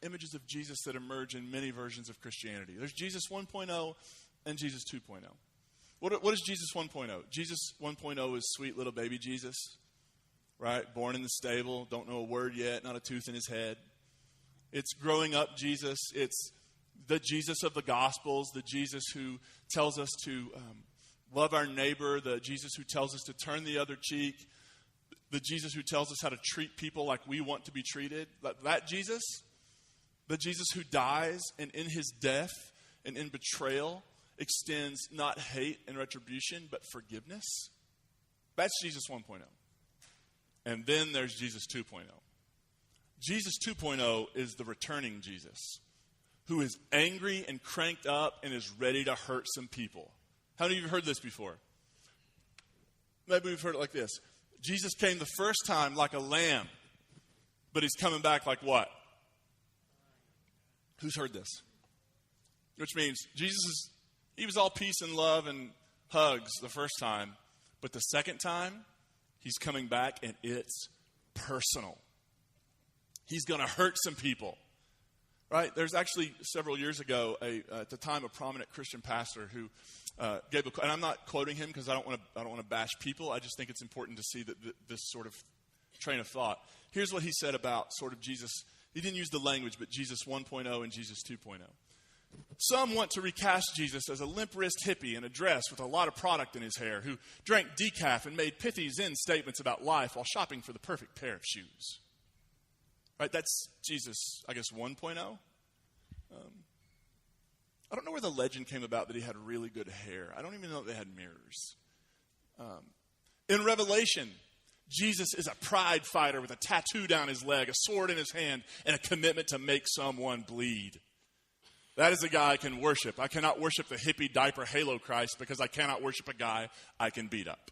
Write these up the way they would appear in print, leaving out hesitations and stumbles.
images of Jesus that emerge in many versions of Christianity. There's Jesus 1.0 and Jesus 2.0. What is Jesus 1.0? Jesus 1.0 is sweet little baby Jesus, right? Born in the stable, don't know a word yet, not a tooth in his head. It's growing up Jesus. It's the Jesus of the Gospels, the Jesus who tells us to love our neighbor, the Jesus who tells us to turn the other cheek, the Jesus who tells us how to treat people like we want to be treated. That Jesus, the Jesus who dies and in his death and in betrayal extends not hate and retribution, but forgiveness. That's Jesus 1.0. And then there's Jesus 2.0. Jesus 2.0 is the returning Jesus who is angry and cranked up and is ready to hurt some people. How many of you have heard this before? Maybe we've heard it like this. Jesus came the first time like a lamb, but he's coming back like what? Who's heard this? Which means he was all peace and love and hugs the first time, but the second time, he's coming back and it's personal. He's going to hurt some people, right? There's actually several years ago, at the time, a prominent Christian pastor who gave a, and I'm not quoting him because I don't want to bash people. I just think it's important to see that this sort of train of thought. Here's what he said about sort of Jesus. He didn't use the language, but Jesus 1.0 and Jesus 2.0. Some want to recast Jesus as a limp-wrist hippie in a dress with a lot of product in his hair who drank decaf and made pithy Zen statements about life while shopping for the perfect pair of shoes. Right? That's Jesus, I guess, 1.0. I don't know where the legend came about that he had really good hair. I don't even know if they had mirrors. In Revelation, Jesus is a pride fighter with a tattoo down his leg, a sword in his hand, and a commitment to make someone bleed. That is a guy I can worship. I cannot worship the hippie diaper halo Christ because I cannot worship a guy I can beat up.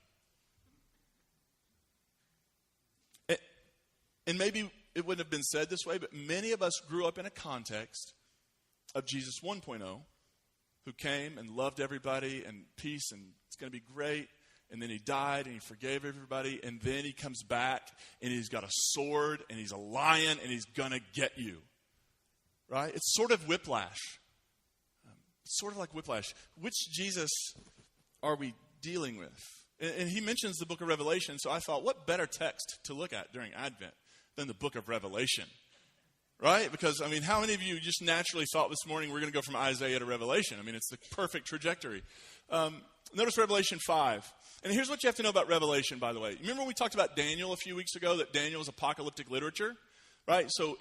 And maybe it wouldn't have been said this way, but many of us grew up in a context of Jesus 1.0, who came and loved everybody and peace and it's going to be great. And then he died and he forgave everybody. And then he comes back and he's got a sword and he's a lion and he's going to get you. Right? It's sort of whiplash. It's sort of like whiplash. Which Jesus are we dealing with? And he mentions the book of Revelation. So I thought, what better text to look at during Advent than the book of Revelation? Right? Because, I mean, how many of you just naturally thought this morning we're going to go from Isaiah to Revelation? I mean, it's the perfect trajectory. Notice Revelation 5. And here's what you have to know about Revelation, by the way. Remember when we talked about Daniel a few weeks ago, that Daniel is apocalyptic literature? Right? So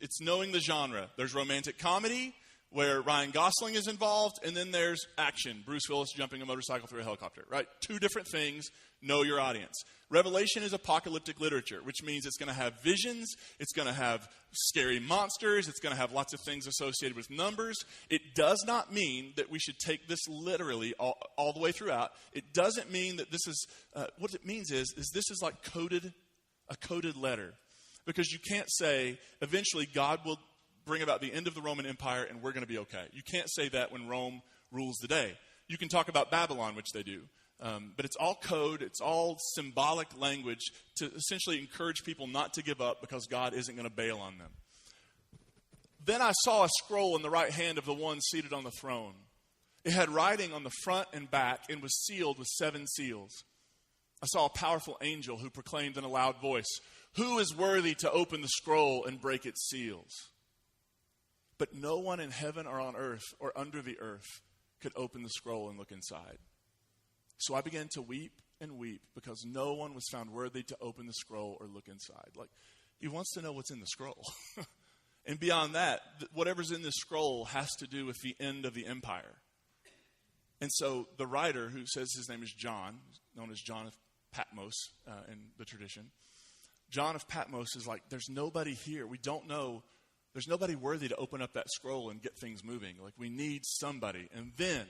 it's knowing the genre. There's romantic comedy, where Ryan Gosling is involved, and then there's action. Bruce Willis jumping a motorcycle through a helicopter, right? Two different things. Know your audience. Revelation is apocalyptic literature, which means it's going to have visions, it's going to have scary monsters, it's going to have lots of things associated with numbers. It does not mean that we should take this literally all the way throughout. It doesn't mean that this is, what it means is this is like a coded letter. Because you can't say, eventually God will bring about the end of the Roman Empire and we're going to be okay. You can't say that when Rome rules the day. You can talk about Babylon, which they do. But it's all code. It's all symbolic language to essentially encourage people not to give up because God isn't going to bail on them. Then I saw a scroll in the right hand of the one seated on the throne. It had writing on the front and back and was sealed with 7 seals. I saw a powerful angel who proclaimed in a loud voice, "Who is worthy to open the scroll and break its seals?" But no one in heaven or on earth or under the earth could open the scroll and look inside. So I began to weep and weep because no one was found worthy to open the scroll or look inside. Like, he wants to know what's in the scroll. And beyond that, whatever's in this scroll has to do with the end of the empire. And so the writer, who says his name is John, known as John of Patmos in the tradition, John of Patmos is like, there's nobody here. We don't know. There's nobody worthy to open up that scroll and get things moving. Like, we need somebody. And then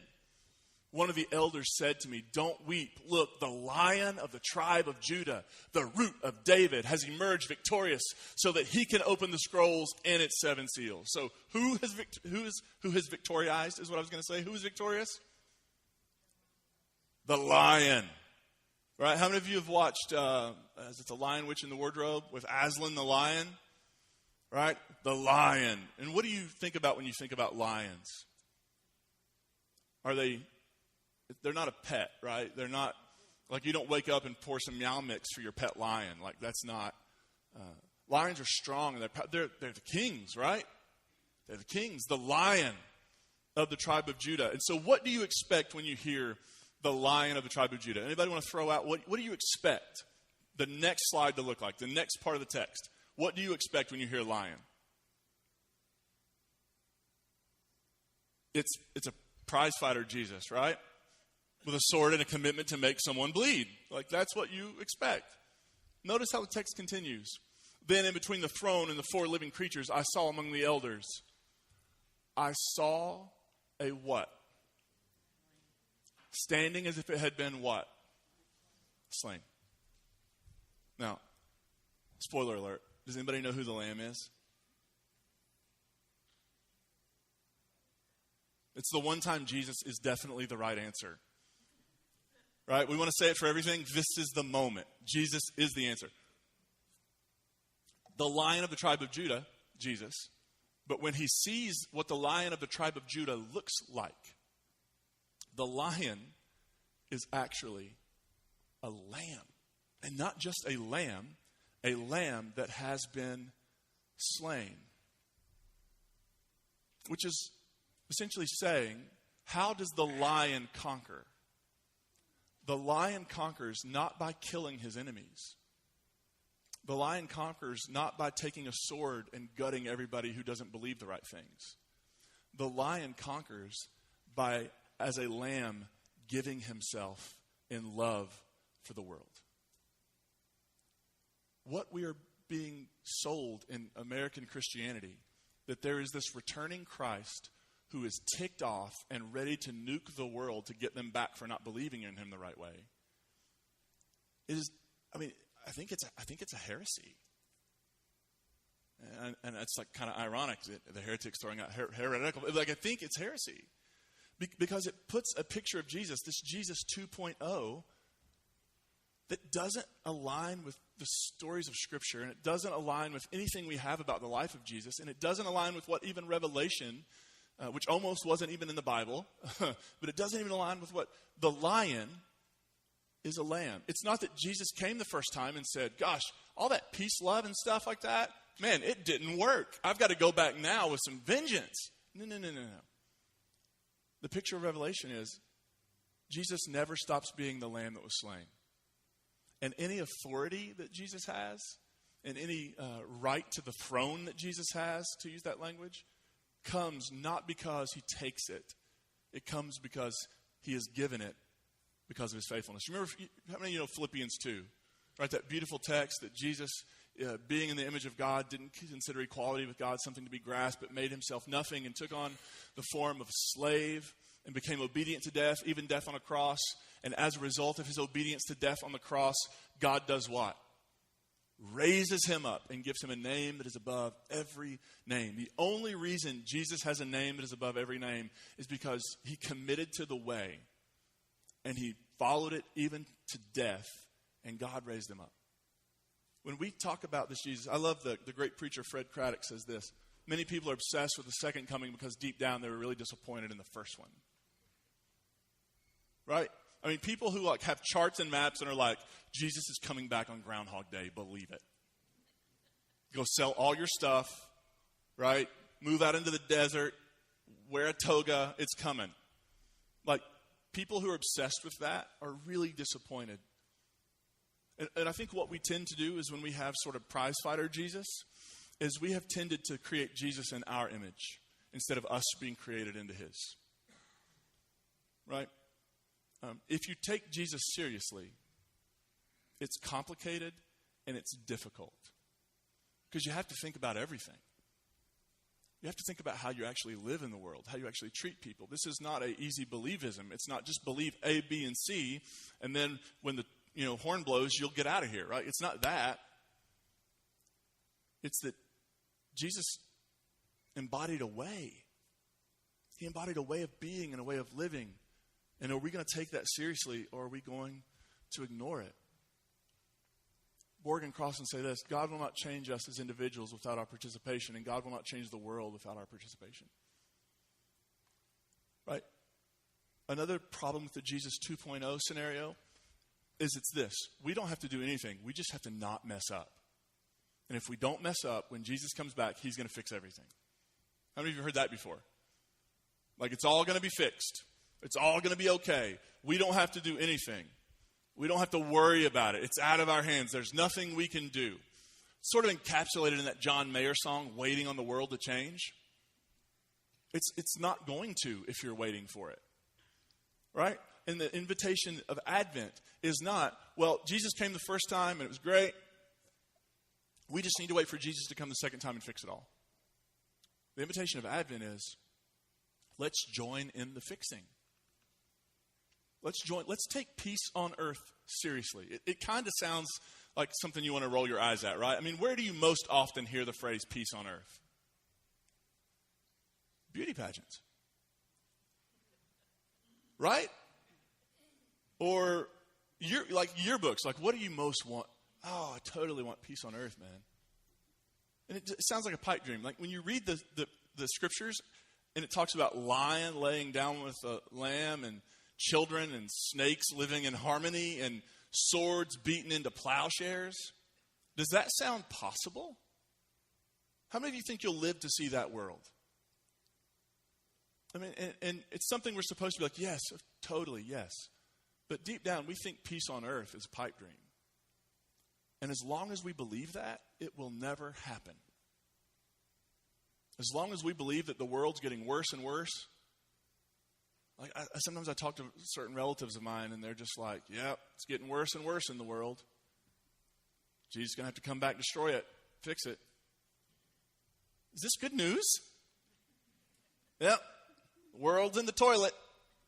one of the elders said to me, "Don't weep. Look, the Lion of the tribe of Judah, the Root of David, has emerged victorious so that he can open the scrolls and its 7 seals." So who has victoriized is what I was going to say. Who is victorious? The Lion. Right? How many of you have watched, is it The Lion, Witch, and the Wardrobe with Aslan the Lion? right? The lion. And what do you think about when you think about lions? They're not a pet, right? They're not, like you don't wake up and pour some meow mix for your pet lion. Like that's not, lions are strong and they're the kings, right? They're the kings, the lion of the tribe of Judah. And so what do you expect when you hear the lion of the tribe of Judah? Anybody want to throw out, what do you expect the next slide to look like, the next part of the text? What do you expect when you hear lion? It's a prize fighter Jesus, right? With a sword and a commitment to make someone bleed. Like that's what you expect. Notice how the text continues. Then in between the throne and the four living creatures, I saw among the elders. I saw a what? Standing as if it had been what? Slain. Now, spoiler alert. Does anybody know who the lamb is? It's the one time Jesus is definitely the right answer. Right? We want to say it for everything. This is the moment. Jesus is the answer. The Lion of the tribe of Judah, Jesus. But when he sees what the Lion of the tribe of Judah looks like, the lion is actually a lamb. And not just a lamb that has been slain. Which is essentially saying, how does the lion conquer? The lion conquers not by killing his enemies. The lion conquers not by taking a sword and gutting everybody who doesn't believe the right things. The lion conquers by, as a lamb, giving himself in love for the world. What we are being sold in American Christianity, that there is this returning Christ who is ticked off and ready to nuke the world to get them back for not believing in him the right way, I think it's a heresy. And it's like kind of ironic that the heretics throwing out heretical. Like I think it's heresy. Because it puts a picture of Jesus, this Jesus 2.0, that doesn't align with the stories of Scripture, and it doesn't align with anything we have about the life of Jesus, and it doesn't align with what even Revelation, which almost wasn't even in the Bible, but it doesn't even align with what the lion is a lamb. It's not that Jesus came the first time and said, gosh, all that peace, love, and stuff like that, man, it didn't work. I've got to go back now with some vengeance. No. The picture of Revelation is Jesus never stops being the lamb that was slain. And any authority that Jesus has, and any right to the throne that Jesus has, to use that language, comes not because he takes it. It comes because he has given it because of his faithfulness. Remember, how many of you know Philippians 2? Right, that beautiful text that Jesus, being in the image of God, didn't consider equality with God something to be grasped, but made himself nothing and took on the form of a slave and became obedient to death, even death on a cross. And as a result of his obedience to death on the cross, God does what? Raises him up and gives him a name that is above every name. The only reason Jesus has a name that is above every name is because he committed to the way and he followed it even to death, and God raised him up. When we talk about this Jesus, I love the great preacher Fred Craddock says this. Many people are obsessed with the second coming because deep down they were really disappointed in the first one. Right? I mean, people who like have charts and maps and are like, Jesus is coming back on Groundhog Day, believe it. Go sell all your stuff, right? Move out into the desert, wear a toga, it's coming. Like, people who are obsessed with that are really disappointed. And I think what we tend to do is when we have sort of prize fighter Jesus, is we have tended to create Jesus in our image instead of us being created into his. Right? If you take Jesus seriously, it's complicated and it's difficult. Because you have to think about everything. You have to think about how you actually live in the world, how you actually treat people. This is not an easy believism. It's not just believe A, B, and C, and then when the horn blows, you'll get out of here, right? It's not that. It's that Jesus embodied a way. He embodied a way of being and a way of living. And are we going to take that seriously, or are we going to ignore it? Morgan Cross and say this: God will not change us as individuals without our participation, and God will not change the world without our participation. Right? Another problem with the Jesus 2.0 scenario is it's this. We don't have to do anything. We just have to not mess up. And if we don't mess up, when Jesus comes back, he's going to fix everything. How many of you heard that before? Like, it's all going to be fixed. It's all going to be okay. We don't have to do anything. We don't have to worry about it. It's out of our hands. There's nothing we can do. It's sort of encapsulated in that John Mayer song, Waiting on the World to Change. It's not going to if you're waiting for it. Right? And the invitation of Advent is not, well, Jesus came the first time and it was great. We just need to wait for Jesus to come the second time and fix it all. The invitation of Advent is, let's join in the fixing. Let's take peace on earth seriously. It kind of sounds like something you want to roll your eyes at, right? I mean, where do you most often hear the phrase peace on earth? Beauty pageants. Right? Or yearbooks. Like, what do you most want? Oh, I totally want peace on earth, man. And it sounds like a pipe dream. Like when you read the scriptures and it talks about lion laying down with a lamb and children and snakes living in harmony and swords beaten into plowshares, does that sound possible? How many of you think you'll live to see that world? I mean, and it's something we're supposed to be like, yes, totally, yes. But deep down, we think peace on earth is a pipe dream. And as long as we believe that, it will never happen. As long as we believe that the world's getting worse and worse. Like sometimes I talk to certain relatives of mine, and they're just like, yep, it's getting worse and worse in the world. Jesus is going to have to come back, destroy it, fix it. Is this good news? Yep. The world's in the toilet.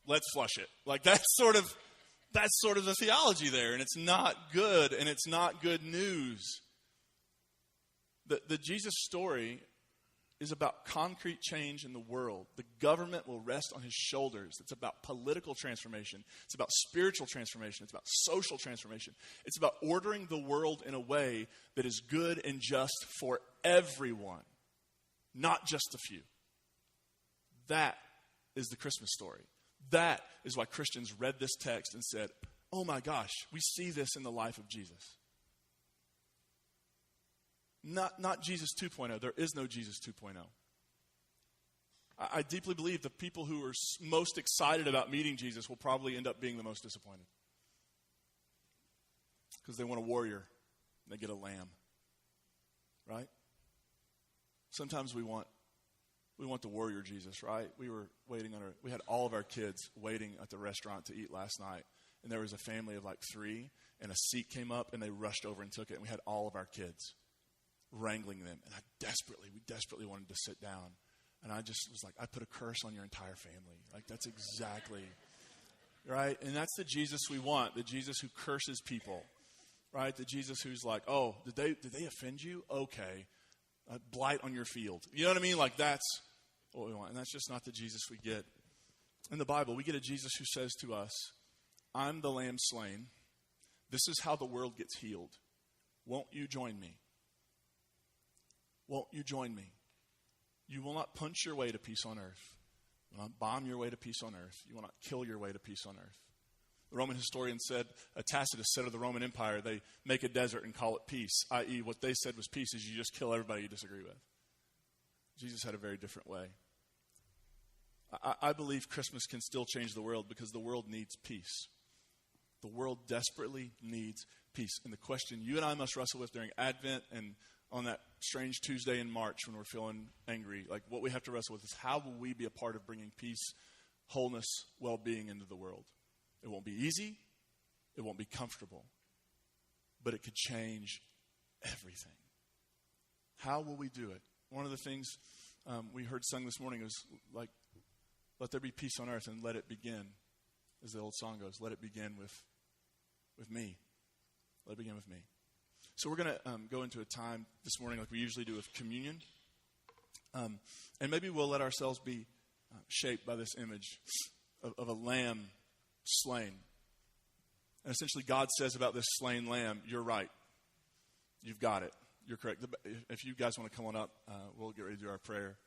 Let's flush it. Like that's sort of the theology there, and it's not good, and it's not good news. The Jesus story is about concrete change in the world. The government will rest on his shoulders. It's about political transformation. It's about spiritual transformation. It's about social transformation. It's about ordering the world in a way that is good and just for everyone, not just a few. That is the Christmas story. That is why Christians read this text and said, oh my gosh, we see this in the life of Jesus. Not Jesus 2.0. There is no Jesus 2.0. I deeply believe the people who are most excited about meeting Jesus will probably end up being the most disappointed. Because they want a warrior and they get a lamb. Right? Sometimes we want the warrior Jesus, right? We had all of our kids waiting at the restaurant to eat last night. And there was a family of like 3, and a seat came up, and they rushed over and took it. And we had all of our kids wrangling them. And we desperately wanted to sit down. And I just was like, I put a curse on your entire family. Like, that's exactly, right? And that's the Jesus we want, the Jesus who curses people, right? The Jesus who's like, oh, did they offend you? Okay. Blight on your field. You know what I mean? Like, that's what we want. And that's just not the Jesus we get. In the Bible, we get a Jesus who says to us, I'm the lamb slain. This is how the world gets healed. Won't you join me? Won't you join me? You will not punch your way to peace on earth. You will not bomb your way to peace on earth. You will not kill your way to peace on earth. The Roman historian said, Tacitus said of the Roman Empire, they make a desert and call it peace, i.e. what they said was peace is you just kill everybody you disagree with. Jesus had a very different way. I believe Christmas can still change the world because the world needs peace. The world desperately needs peace. And the question you and I must wrestle with during Advent and on that strange Tuesday in March when we're feeling angry, like what we have to wrestle with is how will we be a part of bringing peace, wholeness, well-being into the world? It won't be easy. It won't be comfortable. But it could change everything. How will we do it? One of the things we heard sung this morning was like, let there be peace on earth and let it begin, as the old song goes, let it begin with me. Let it begin with me. So we're going to go into a time this morning like we usually do with communion. And maybe we'll let ourselves be shaped by this image of a lamb slain. And essentially God says about this slain lamb, you're right. You've got it. You're correct. If you guys want to come on up, we'll get ready to do our prayer.